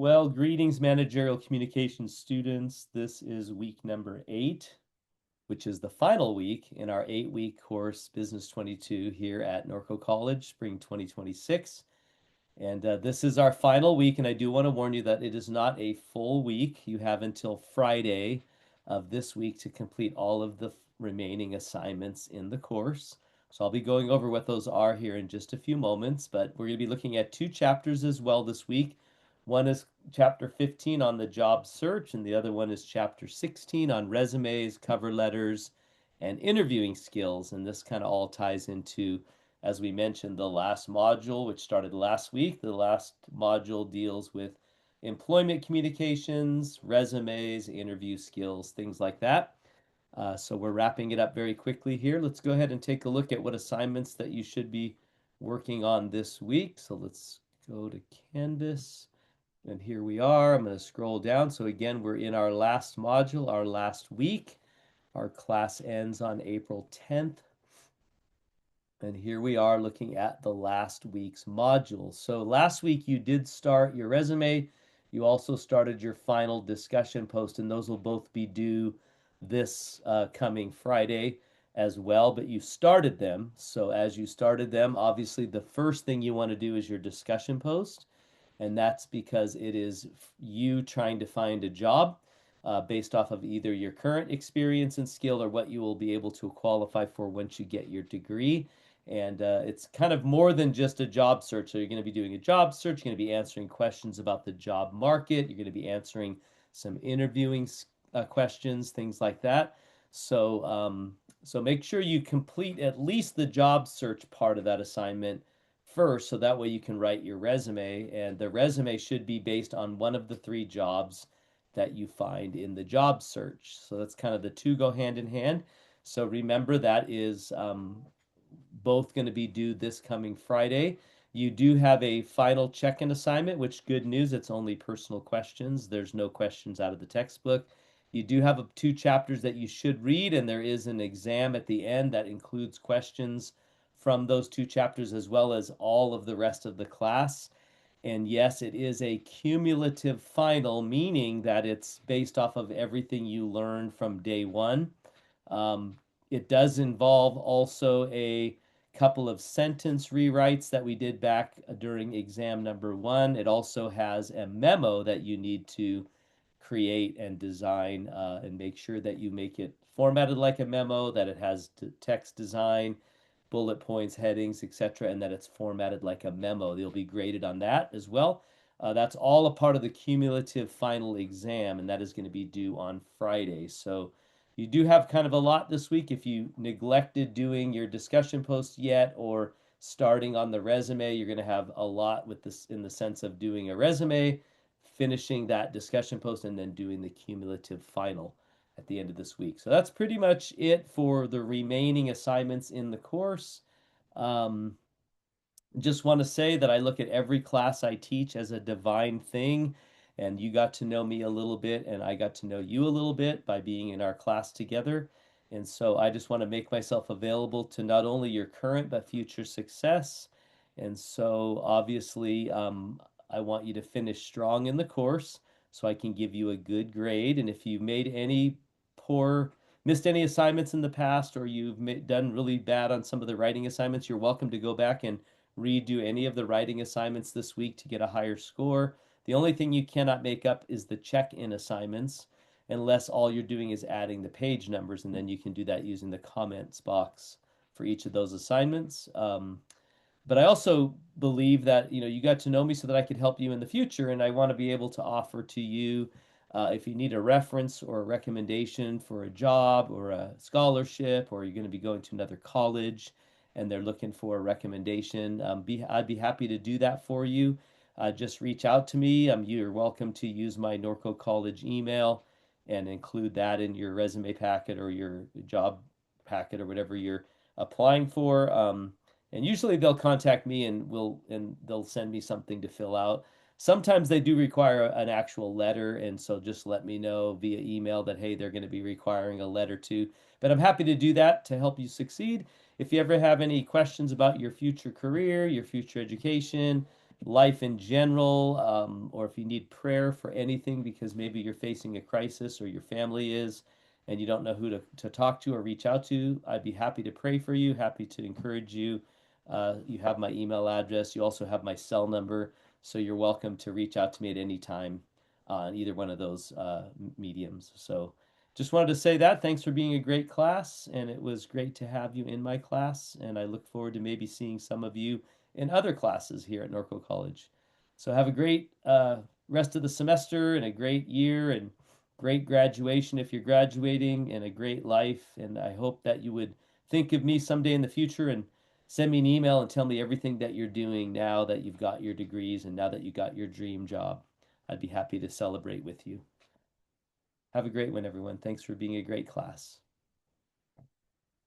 Well, greetings, managerial communications students. This is week number 8, which is the final week in our 8-week course, BUS22, here at Norco College, spring 2026. And this is our final week, and I do want to warn you that it is not a full week. You have until Friday of this week to complete all of the remaining assignments in the course. So I'll be going over what those are here in just a few moments, but we're going to be looking at 2 chapters as well this week. One is chapter 15 on the job search, and the other one is chapter 16 on resumes, cover letters, and interviewing skills. And this kind of all ties into, as we mentioned, the last module, which started last week. The last module deals with employment communications, resumes, interview skills, things like that. So we're wrapping it up very quickly here. Let's go ahead and take a look at what assignments that you should be working on this week. So let's go to Canvas. And here we are. I'm going to scroll down. So again, we're in our last module, our last week. Our class ends on April 10th. And here we are looking at the last week's module. So last week you did start your resume. You also started your final discussion post, and those will both be due this coming Friday as well, but you started them. So as you started them, obviously the first thing you want to do is your discussion post, and that's because it is you trying to find a job based off of either your current experience and skill or what you will be able to qualify for once you get your degree. And it's kind of more than just a job search. So you're going to be doing a job search, you're going to be answering questions about the job market, you're going to be answering some interviewing questions, things like that. So make sure you complete at least the job search part of that assignment first, so that way you can write your resume, and the resume should be based on one of the 3 jobs that you find in the job search. So that's kind of the 2 go hand in hand. So remember that is both going to be due this coming Friday. You do have a final check-in assignment, which, good news, it's only personal questions. There's no questions out of the textbook. You do have 2 chapters that you should read, and there is an exam at the end that includes questions from those 2 chapters as well as all of the rest of the class. And yes, it is a cumulative final, meaning that it's based off of everything you learned from day 1. Um, it does involve also a couple of sentence rewrites that we did back during exam number 1. It also has a memo that you need to create and design and make sure that you make it formatted like a memo, that it has text design, bullet points, headings, etc., and that it's formatted like a memo. They'll be graded on that as well. That's all a part of the cumulative final exam, and that is going to be due on Friday. So you do have kind of a lot this week. If you neglected doing your discussion post yet or starting on the resume, you're going to have a lot with this in the sense of doing a resume, finishing that discussion post, and then doing the cumulative final at the end of this week. So that's pretty much it for the remaining assignments in the course. Um, just want to say that I look at every class I teach as a divine thing, and you got to know me a little bit, and I got to know you a little bit by being in our class together. And so I just want to make myself available to not only your current but future success. And so obviously, I want you to finish strong in the course so I can give you a good grade. And if you made any missed any assignments in the past, or you've done really bad on some of the writing assignments, you're welcome to go back and redo any of the writing assignments this week to get a higher score. The only thing you cannot make up is the check-in assignments, unless all you're doing is adding the page numbers, and then you can do that using the comments box for each of those assignments. But I also believe that you got to know me so that I could help you in the future, and I want to be able to offer to you if you need a reference or a recommendation for a job or a scholarship, or you're going to be going to another college and they're looking for a recommendation, I'd be happy to do that for you. Just reach out to me. You're welcome to use my Norco College email and include that in your resume packet or your job packet or whatever you're applying for. And usually they'll contact me and they'll send me something to fill out. Sometimes they do require an actual letter, and so just let me know via email that, hey, they're going to be requiring a letter too. But I'm happy to do that to help you succeed. If you ever have any questions about your future career, your future education, life in general, or if you need prayer for anything because maybe you're facing a crisis or your family is, and you don't know who to talk to or reach out to, I'd be happy to pray for you, happy to encourage you. You have my email address. You also have my cell number, so you're welcome to reach out to me at any time on either one of those mediums. So just wanted to say that. Thanks for being a great class, and it was great to have you in my class, and I look forward to maybe seeing some of you in other classes here at Norco College. So have a great rest of the semester and a great year and great graduation if you're graduating and a great life. And I hope that you would think of me someday in the future and send me an email and tell me everything that you're doing now that you've got your degrees and now that you got your dream job. I'd be happy to celebrate with you. Have a great one, everyone. Thanks for being a great class.